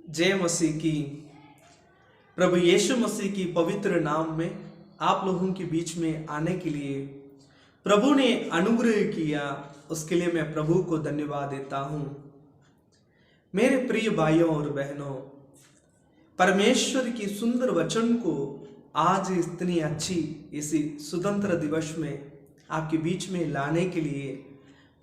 जय मसीह की। प्रभु यीशु मसीह की पवित्र नाम में आप लोगों के बीच में आने के लिए प्रभु ने अनुग्रह किया, उसके लिए मैं प्रभु को धन्यवाद देता हूँ। मेरे प्रिय भाइयों और बहनों, परमेश्वर की सुंदर वचन को आज इतनी अच्छी इसी स्वतंत्र दिवस में आपके बीच में लाने के लिए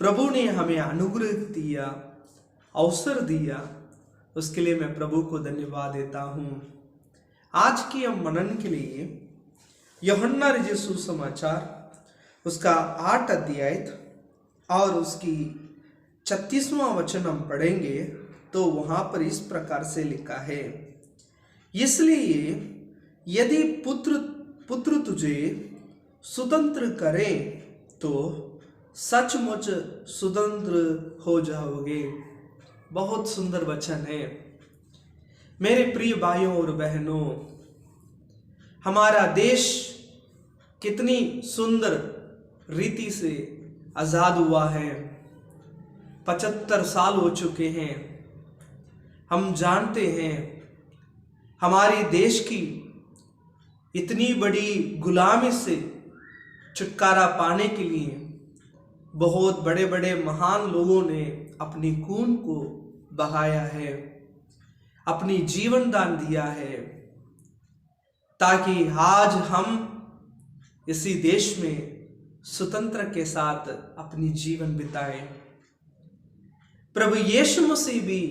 प्रभु ने हमें अनुग्रह दिया, अवसर दिया, उसके लिए मैं प्रभु को धन्यवाद देता हूँ। आज की हम मनन के लिए यूहन्ना रचित सुसमाचार उसका 8 अध्याय और उसकी 36वां वचन हम पढ़ेंगे। तो वहां पर इस प्रकार से लिखा है, इसलिए यदि पुत्र तुझे स्वतंत्र करे तो सचमुच स्वतंत्र हो जाओगे। बहुत सुंदर वचन है। मेरे प्रिय भाइयों और बहनों, हमारा देश कितनी सुंदर रीति से आजाद हुआ है। 75 साल हो चुके हैं। हम जानते हैं हमारे देश की इतनी बड़ी गुलामी से छुटकारा पाने के लिए बहुत बड़े बड़े महान लोगों ने अपनी खून को बहाया है, अपनी जीवन दान दिया है, ताकि आज हम इसी देश में स्वतंत्र के साथ अपनी जीवन बिताएं। प्रभु यीशु मसीह भी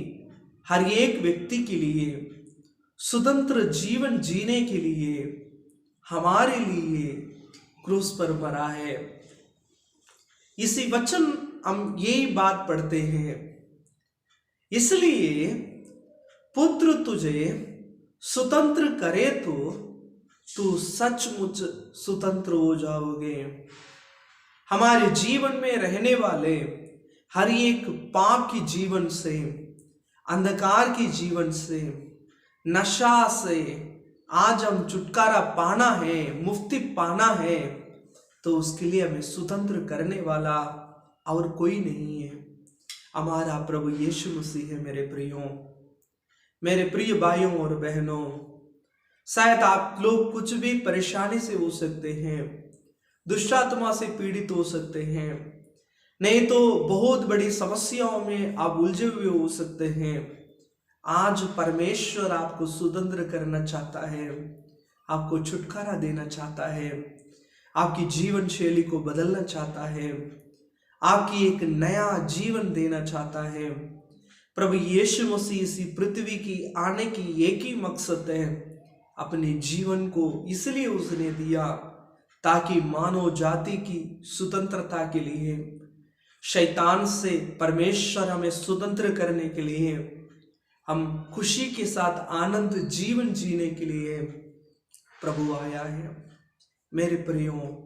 हर एक व्यक्ति के लिए स्वतंत्र जीवन जीने के लिए हमारे लिए क्रूस पर मरा है। इसी वचन हम यही बात पढ़ते हैं, इसलिए पुत्र तुझे स्वतंत्र करे तो तू सचमुच स्वतंत्र हो जाओगे। हमारे जीवन में रहने वाले हर एक पाप की जीवन से, अंधकार की जीवन से, नशा से आज हम छुटकारा पाना है, मुक्ति पाना है, तो उसके लिए हमें स्वतंत्र करने वाला और कोई नहीं है, हमारा प्रभु यीशु मसीह है। मेरे प्रिय भाइयों और बहनों, शायद आप लोग कुछ भी परेशानी से हो सकते हैं, दुष्टात्मा से पीड़ित हो सकते हैं, नहीं तो बहुत बड़ी समस्याओं में आप उलझे हुए हो सकते हैं। आज परमेश्वर आपको स्वतंत्र करना चाहता है, आपको छुटकारा देना चाहता है, आपकी जीवन शैली को बदलना चाहता है, आपकी एक नया जीवन देना चाहता है। प्रभु यीशु मसीह इसी पृथ्वी की आने की एक ही मकसद है, अपने जीवन को इसलिए उसने दिया ताकि मानव जाति की स्वतंत्रता के लिए, शैतान से परमेश्वर हमें स्वतंत्र करने के लिए, हम खुशी के साथ आनंद जीवन जीने के लिए प्रभु आया है। मेरे प्रियो,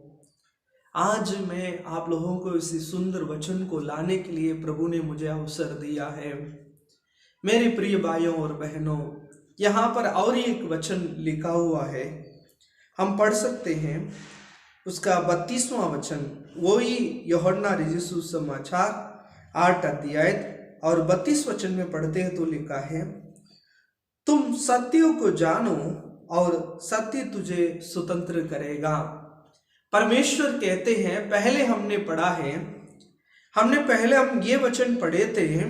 आज मैं आप लोगों को इसी सुंदर वचन को लाने के लिए प्रभु ने मुझे अवसर दिया है। मेरे प्रिय भाइयों और बहनों, यहाँ पर और एक वचन लिखा हुआ है, हम पढ़ सकते हैं उसका 32वां वचन। वही यूहन्ना रचित सुसमाचार 8 अध्याय और 32 वचन में पढ़ते हैं तो लिखा है, तुम सत्य को जानो और सत्य तुझे स्वतंत्र करेगा। परमेश्वर कहते हैं, पहले हमने पढ़ा है, पहले हम ये वचन पढ़े थे,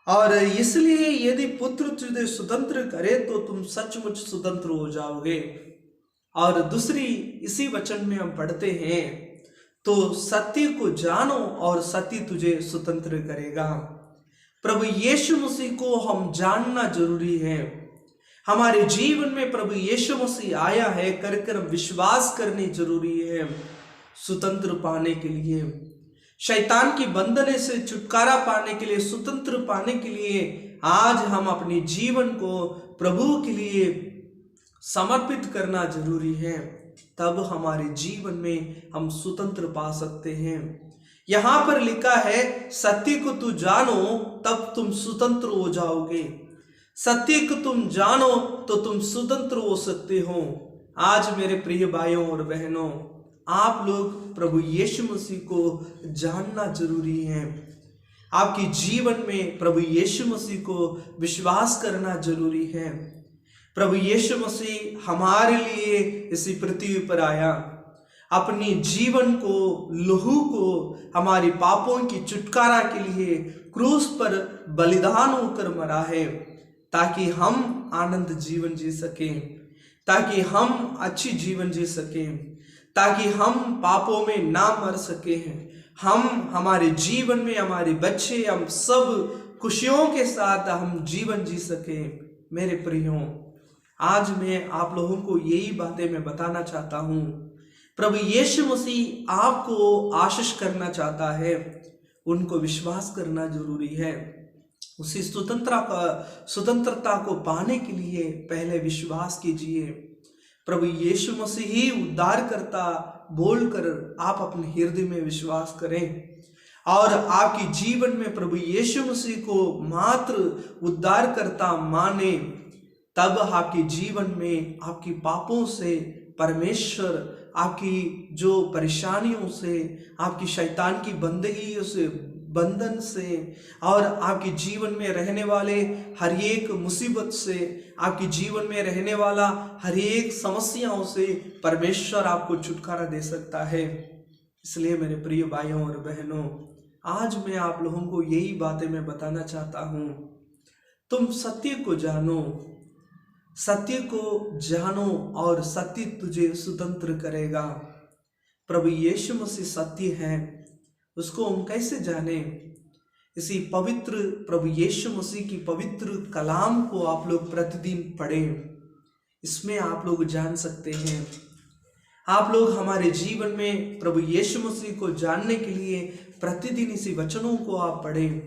और इसलिए यदि पुत्र तुझे स्वतंत्र करे तो तुम सचमुच स्वतंत्र हो जाओगे। और दूसरी इसी वचन में हम पढ़ते हैं, तो सत्य को जानो और सत्य तुझे स्वतंत्र करेगा। प्रभु यीशु मसीह को हम जानना जरूरी है। हमारे जीवन में प्रभु यीशु मसीह आया है कर विश्वास करनी जरूरी है। स्वतंत्र पाने के लिए, शैतान की बंधने से छुटकारा पाने के लिए, स्वतंत्र पाने के लिए आज हम अपने जीवन को प्रभु के लिए समर्पित करना जरूरी है। तब हमारे जीवन में हम स्वतंत्र पा सकते हैं। यहां पर लिखा है, सत्य को तू जानो तब तुम स्वतंत्र हो जाओगे। सत्य को तुम जानो तो तुम स्वतंत्र हो सकते हो। आज मेरे प्रिय भाइयों और बहनों, आप लोग प्रभु यीशु मसीह को जानना जरूरी है। आपके जीवन में प्रभु यीशु मसीह को विश्वास करना जरूरी है। प्रभु यीशु मसीह हमारे लिए इसी पृथ्वी पर आया, अपनी जीवन को, लहू को हमारी पापों की छुटकारा के लिए क्रूस पर बलिदान होकर मरा है, ताकि हम आनंद जीवन जी सकें, ताकि हम अच्छी जीवन जी सकें, ताकि हम पापों में ना मर सकें, हम हमारे जीवन में हमारे बच्चे, हम सब खुशियों के साथ हम जीवन जी सकें। मेरे प्रियों, आज मैं आप लोगों को यही बातें मैं बताना चाहता हूँ। प्रभु यीशु मसीह आपको आशीष करना चाहता है, उनको विश्वास करना जरूरी है। उसी स्वतंत्रता को पाने के लिए पहले विश्वास कीजिए। प्रभु यीशु मसीह ही उद्धार करता बोलकर आप अपने हृदय में विश्वास करें और आपकी जीवन में प्रभु यीशु मसीह को मात्र उद्धार करता माने, तब आपके जीवन में आपकी पापों से परमेश्वर, आपकी जो परेशानियों से, आपकी शैतान की बंदगी से, बंधन से और आपके जीवन में रहने वाले हर एक मुसीबत से, आपके जीवन में रहने वाला हर एक समस्याओं से परमेश्वर आपको छुटकारा दे सकता है। इसलिए मेरे प्रिय भाइयों और बहनों, आज मैं आप लोगों को यही बातें मैं बताना चाहता हूँ। तुम सत्य को जानो, सत्य को जानो और सत्य तुझे स्वतंत्र करेगा। प्रभु यीशु मसीह सत्य है, उसको हम कैसे जाने? इसी पवित्र प्रभु यीशु मसीह की पवित्र कलाम को आप लोग प्रतिदिन पढ़ें, इसमें आप लोग जान सकते हैं। आप लोग हमारे जीवन में प्रभु यीशु मसीह को जानने के लिए प्रतिदिन इसी वचनों को आप पढ़ें,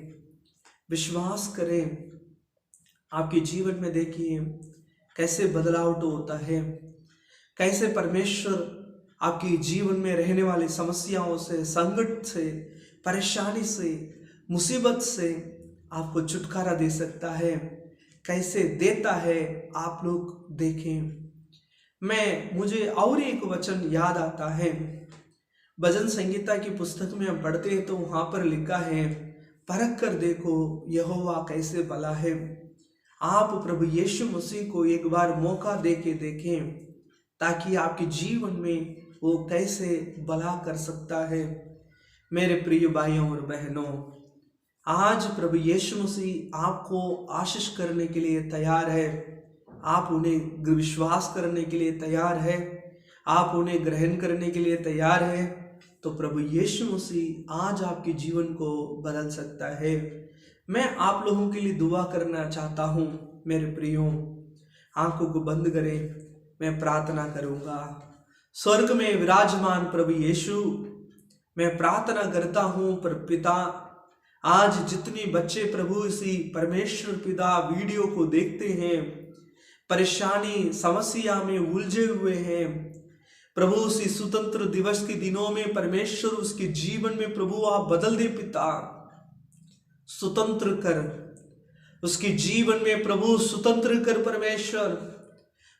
विश्वास करें। आपके जीवन में देखिए कैसे बदलाव होता है, कैसे परमेश्वर आपके जीवन में रहने वाली समस्याओं से, संकट से, परेशानी से, मुसीबत से आपको छुटकारा दे सकता है, कैसे देता है आप लोग देखें। मुझे और एक वचन याद आता है, भजन संगीता की पुस्तक में हम पढ़ते हैं तो वहाँ पर लिखा है, परख कर देखो यहोवा कैसे भला है। आप प्रभु यीशु मसीह को एक बार मौका दे के देखें, ताकि आपके जीवन में वो कैसे भला कर सकता है। मेरे प्रिय भाइयों और बहनों, आज प्रभु यीशु मसीह आपको आशीष करने के लिए तैयार है। आप उन्हें विश्वास करने के लिए तैयार है, आप उन्हें ग्रहण करने के लिए तैयार है, तो प्रभु यीशु मसीह आज आपके जीवन को बदल सकता है। मैं आप लोगों के लिए दुआ करना चाहता हूँ। मेरे प्रियो, आंखों को बंद करें, मैं प्रार्थना करूँगा। स्वर्ग में विराजमान प्रभु यीशु, मैं प्रार्थना करता हूँ पर पिता, आज जितने बच्चे प्रभु इसी परमेश्वर पिता वीडियो को देखते हैं, परेशानी समस्या में उलझे हुए हैं, प्रभु उसी स्वतंत्र दिवस के दिनों में परमेश्वर उसके जीवन में प्रभु आप बदल दे पिता, स्वतंत्र कर उसके जीवन में प्रभु, स्वतंत्र कर परमेश्वर।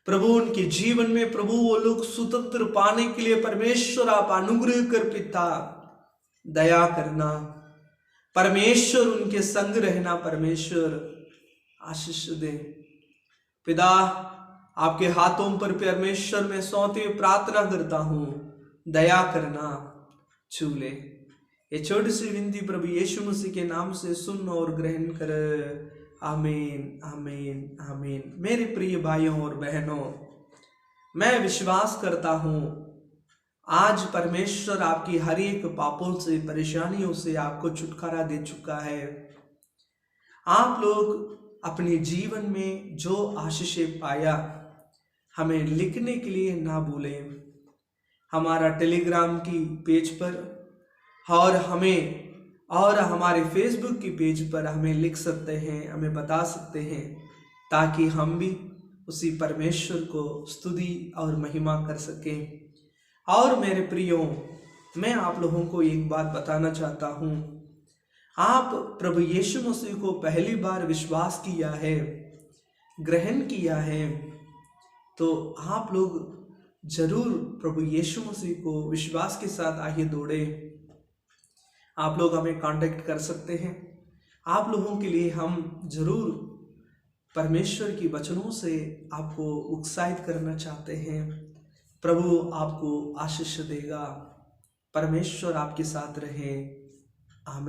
प्रभु उनके जीवन में प्रभु वो लोग स्वतंत्र पाने के लिए परमेश्वर आप अनुग्रह कर पिता, दया करना परमेश्वर, उनके संग रहना परमेश्वर, आशीष दे पिता। आपके हाथों पर परमेश्वर में सौंपते प्रार्थना करता हूँ, दया करना, छू ले। ये छोटी सी विनती प्रभु यीशु मसीह के नाम से सुन और ग्रहण कर। आमीन, आमीन, आमीन। मेरे प्रिय भाइयों और बहनों, मैं विश्वास करता हूँ आज परमेश्वर आपकी हर एक पापों से, परेशानियों से आपको छुटकारा दे चुका है। आप लोग अपने जीवन में जो आशीषें पाया हमें लिखने के लिए ना भूलें। हमारा टेलीग्राम की पेज पर और हमारे फेसबुक की पेज पर हमें लिख सकते हैं, हमें बता सकते हैं, ताकि हम भी उसी परमेश्वर को स्तुति और महिमा कर सकें। और मेरे प्रियो, मैं आप लोगों को एक बात बताना चाहता हूँ। आप प्रभु यीशु मसीह को पहली बार विश्वास किया है, ग्रहण किया है, तो आप लोग जरूर प्रभु यीशु मसीह को विश्वास के साथ आगे दौड़े। आप लोग हमें कांटेक्ट कर सकते हैं। आप लोगों के लिए हम जरूर परमेश्वर की वचनों से आपको उत्साहित करना चाहते हैं। प्रभु आपको आशीष देगा। परमेश्वर आपके साथ रहे।